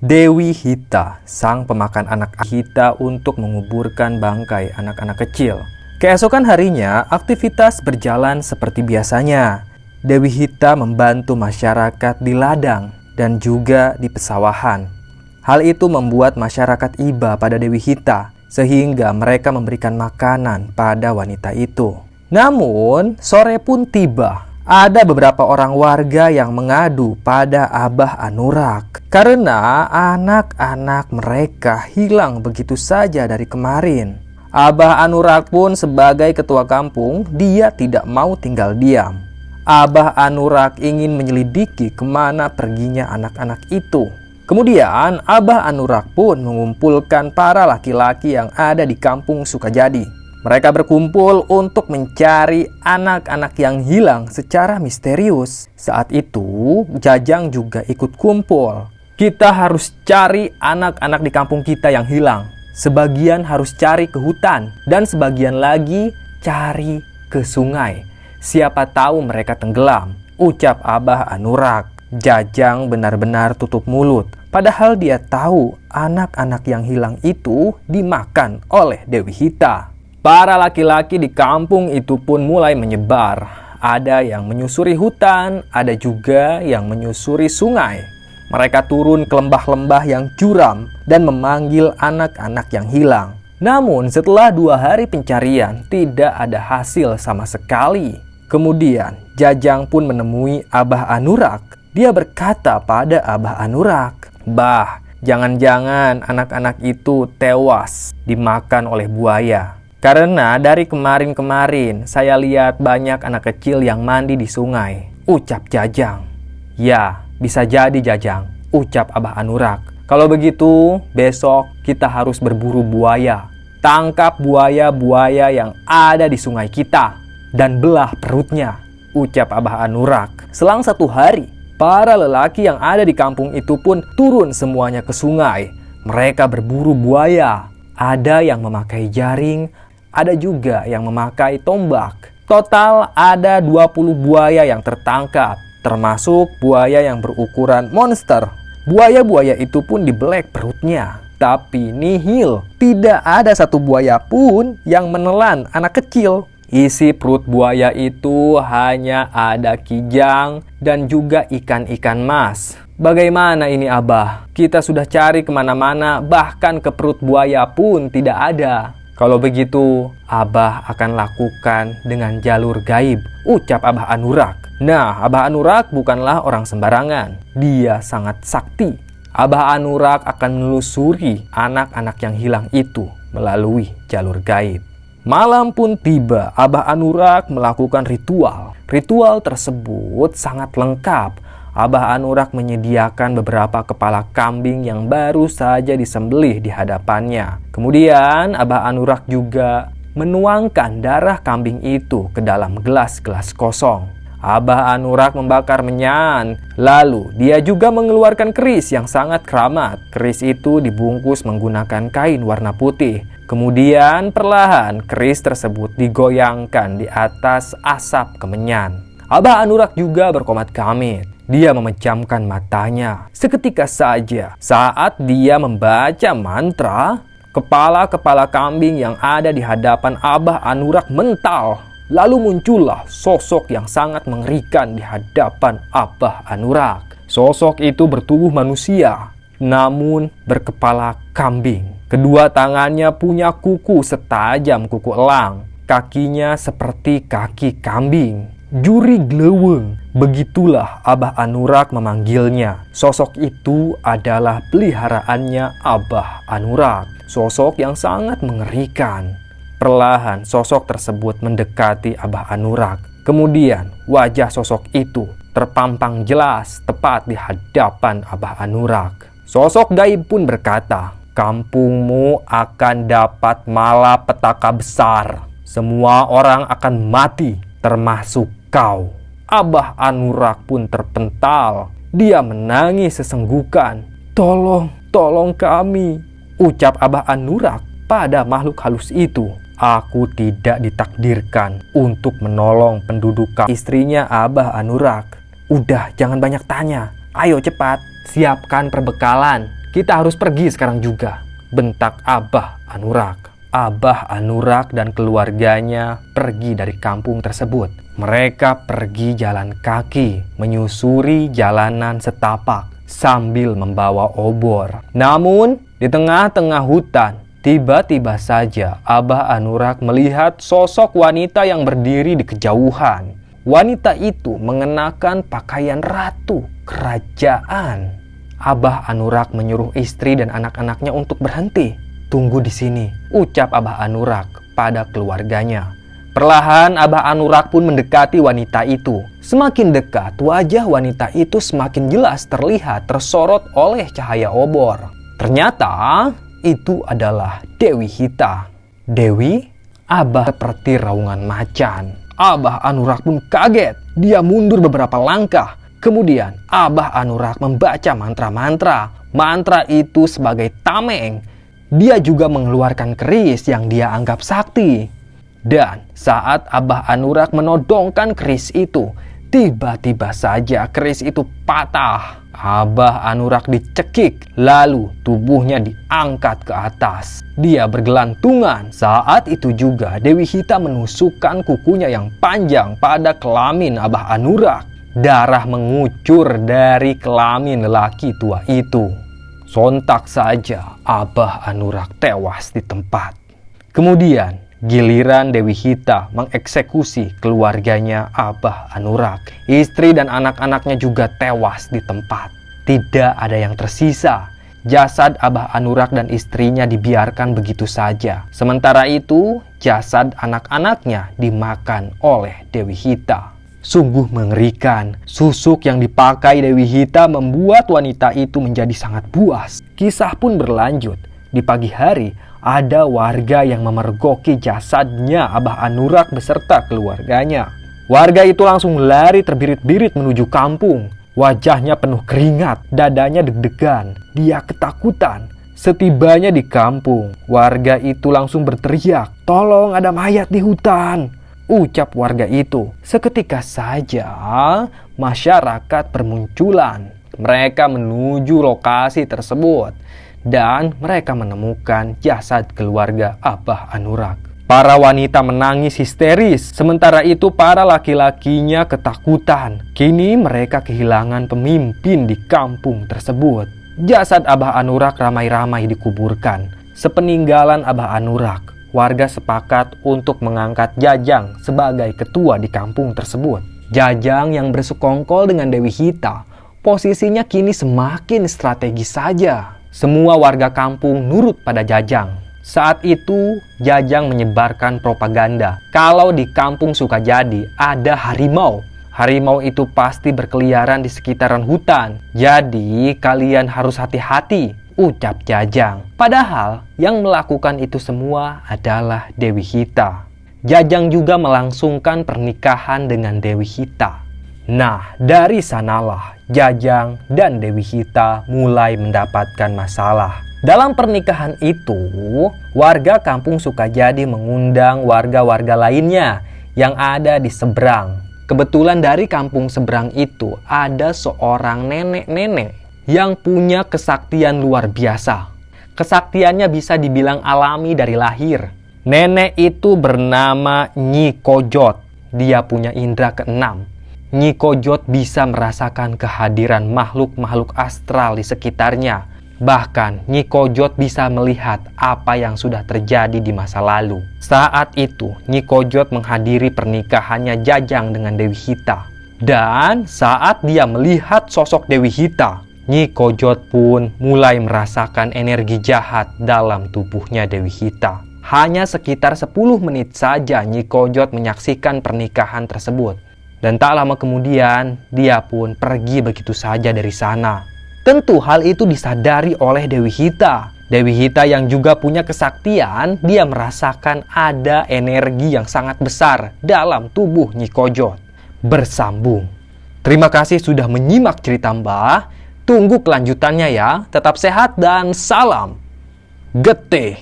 Dewi Hita, sang pemakan anak Hita untuk menguburkan bangkai anak-anak kecil. Keesokan harinya, aktivitas berjalan seperti biasanya. Dewi Hita membantu masyarakat di ladang dan juga di pesawahan. Hal itu membuat masyarakat iba pada Dewi Hita, sehingga mereka memberikan makanan pada wanita itu. Namun, sore pun tiba. Ada beberapa orang warga yang mengadu pada Abah Anurak karena anak-anak mereka hilang begitu saja dari kemarin. Abah Anurak pun sebagai ketua kampung, dia tidak mau tinggal diam. Abah Anurak ingin menyelidiki kemana perginya anak-anak itu. Kemudian Abah Anurak pun mengumpulkan para laki-laki yang ada di kampung Sukajadi. Mereka berkumpul untuk mencari anak-anak yang hilang secara misterius. Saat itu, Jajang juga ikut kumpul. Kita harus cari anak-anak di kampung kita yang hilang. Sebagian harus cari ke hutan, dan sebagian lagi cari ke sungai. Siapa tahu mereka tenggelam, ucap Abah Anurak. Jajang benar-benar tutup mulut. Padahal dia tahu anak-anak yang hilang itu dimakan oleh Dewi Hita. Para laki-laki di kampung itu pun mulai menyebar. Ada yang menyusuri hutan, ada juga yang menyusuri sungai. Mereka turun ke lembah-lembah yang curam dan memanggil anak-anak yang hilang. Namun setelah 2 hari pencarian, tidak ada hasil sama sekali. Kemudian Jajang pun menemui Abah Anurak. Dia berkata pada Abah Anurak, "Bah, jangan-jangan anak-anak itu tewas dimakan oleh buaya. Karena dari kemarin-kemarin saya lihat banyak anak kecil yang mandi di sungai," ucap Jajang. "Ya, bisa jadi Jajang," ucap Abah Anurak. "Kalau begitu, besok kita harus berburu buaya. Tangkap buaya-buaya yang ada di sungai kita dan belah perutnya," ucap Abah Anurak. Selang 1 hari, para lelaki yang ada di kampung itu pun turun semuanya ke sungai. Mereka berburu buaya. Ada yang memakai jaring, ada juga yang memakai tombak. Total ada 20 buaya yang tertangkap, termasuk buaya yang berukuran monster. Buaya-buaya itu pun dibelek perutnya, tapi nihil. Tidak ada satu buaya pun yang menelan anak kecil. Isi perut buaya itu hanya ada kijang dan juga ikan-ikan mas. Bagaimana ini Abah? Kita sudah cari kemana-mana, bahkan ke perut buaya pun tidak ada. Kalau begitu, Abah akan lakukan dengan jalur gaib, ucap Abah Anurak. Nah, Abah Anurak bukanlah orang sembarangan. Dia sangat sakti. Abah Anurak akan menelusuri anak-anak yang hilang itu melalui jalur gaib. Malam pun tiba, Abah Anurak melakukan ritual. Ritual tersebut sangat lengkap. Abah Anurak menyediakan beberapa kepala kambing yang baru saja disembelih di hadapannya. Kemudian Abah Anurak juga menuangkan darah kambing itu ke dalam gelas-gelas kosong. Abah Anurak membakar menyan. Lalu dia juga mengeluarkan keris yang sangat keramat. Keris itu dibungkus menggunakan kain warna putih. Kemudian perlahan keris tersebut digoyangkan di atas asap kemenyan. Abah Anurak juga berkomat kamit. Dia memejamkan matanya. Seketika saja saat dia membaca mantra, kepala-kepala kambing yang ada di hadapan Abah Anurak mental. Lalu muncullah sosok yang sangat mengerikan di hadapan Abah Anurak. Sosok itu bertubuh manusia, namun berkepala kambing. Kedua tangannya punya kuku setajam kuku elang. Kakinya seperti kaki kambing. Juri gleweng, begitulah Abah Anurak memanggilnya. Sosok itu adalah peliharaannya Abah Anurak. Sosok yang sangat mengerikan. Perlahan sosok tersebut mendekati Abah Anurak. Kemudian wajah sosok itu terpampang jelas tepat di hadapan Abah Anurak. Sosok gaib pun berkata, "Kampungmu akan dapat malapetaka besar. Semua orang akan mati, termasuk kau." Abah Anurak pun terpental. Dia menangis sesenggukan. Tolong kami," ucap Abah Anurak pada makhluk halus itu. "Aku tidak ditakdirkan untuk menolong penduduk kampung." Istrinya Abah Anurak, "Udah, jangan banyak tanya. Ayo cepat, siapkan perbekalan. kita harus pergi sekarang juga, bentak Abah Anurak. Abah Anurak dan keluarganya pergi dari kampung tersebut. Mereka pergi jalan kaki, menyusuri jalanan setapak sambil membawa obor. Namun, di tengah-tengah hutan, tiba-tiba saja Abah Anurak melihat sosok wanita yang berdiri di kejauhan. Wanita itu mengenakan pakaian ratu kerajaan. Abah Anurak menyuruh istri dan anak-anaknya untuk berhenti. "Tunggu di sini," ucap Abah Anurak pada keluarganya. Perlahan Abah Anurak pun mendekati wanita itu. Semakin dekat, wajah wanita itu semakin jelas terlihat tersorot oleh cahaya obor. Ternyata itu adalah Dewi Hita. "Dewi?" Abah seperti raungan macan. Abah Anurak pun kaget. Dia mundur beberapa langkah. Kemudian Abah Anurak membaca mantra-mantra. Mantra itu sebagai tameng. Dia juga mengeluarkan keris yang dia anggap sakti. Dan saat Abah Anurak menodongkan keris itu, tiba-tiba saja keris itu patah. Abah Anurak dicekik, lalu tubuhnya diangkat ke atas. Dia bergelantungan. Saat itu juga Dewi Hita menusukkan kukunya yang panjang pada kelamin Abah Anurak. Darah mengucur dari kelamin lelaki tua itu. Sontak saja Abah Anurak tewas di tempat. Kemudian giliran Dewi Hita mengeksekusi keluarganya Abah Anurak. Istri dan anak-anaknya juga tewas di tempat. Tidak ada yang tersisa. Jasad Abah Anurak dan istrinya dibiarkan begitu saja. Sementara itu, jasad anak-anaknya dimakan oleh Dewi Hita. Sungguh mengerikan. Susuk yang dipakai Dewi Hita membuat wanita itu menjadi sangat buas. Kisah pun berlanjut. Di pagi hari, ada warga yang memergoki jasadnya Abah Anurak beserta keluarganya. Warga itu langsung lari terbirit-birit menuju kampung. Wajahnya penuh keringat, dadanya deg-degan. Dia ketakutan. Setibanya di kampung, warga itu langsung berteriak, "Tolong, ada mayat di hutan!" Ucap warga itu. Seketika saja masyarakat bermunculan. Mereka menuju lokasi tersebut dan mereka menemukan jasad keluarga Abah Anurak. Para wanita menangis histeris, sementara itu para laki-lakinya ketakutan. Kini mereka kehilangan pemimpin di kampung tersebut. Jasad Abah Anurak ramai-ramai dikuburkan. Sepeninggalan Abah Anurak, warga sepakat untuk mengangkat Jajang sebagai ketua di kampung tersebut. Jajang yang bersekongkol dengan Dewi Hita, posisinya kini semakin strategis saja. Semua warga kampung nurut pada Jajang. Saat itu, Jajang menyebarkan propaganda kalau di kampung Sukajadi ada harimau. Harimau itu pasti berkeliaran di sekitaran hutan. Jadi, kalian harus hati-hati, ucap Jajang. Padahal yang melakukan itu semua adalah Dewi Hita. Jajang juga melangsungkan pernikahan dengan Dewi Hita. Nah, dari sanalah Jajang dan Dewi Hita mulai mendapatkan masalah. Dalam pernikahan itu, warga kampung Sukajadi mengundang warga-warga lainnya yang ada di seberang. Kebetulan dari kampung seberang itu ada seorang nenek-nenek yang punya kesaktian luar biasa. Kesaktiannya bisa dibilang alami dari lahir. Nenek itu bernama Nyi Kojot. Dia punya indera keenam. Nyi Kojot bisa merasakan kehadiran makhluk-makhluk astral di sekitarnya. Bahkan Nyi Kojot bisa melihat apa yang sudah terjadi di masa lalu. Saat itu Nyi Kojot menghadiri pernikahannya Jajang dengan Dewi Hita. Dan saat dia melihat sosok Dewi Hita, Nyi Kojot pun mulai merasakan energi jahat dalam tubuhnya Dewi Hita. Hanya sekitar 10 menit saja Nyi Kojot menyaksikan pernikahan tersebut. Dan tak lama kemudian dia pun pergi begitu saja dari sana. Tentu hal itu disadari oleh Dewi Hita. Dewi Hita yang juga punya kesaktian, dia merasakan ada energi yang sangat besar dalam tubuh Nyi Kojot. Bersambung. Terima kasih sudah menyimak cerita Mbah. Tunggu kelanjutannya ya. Tetap sehat dan salam getih.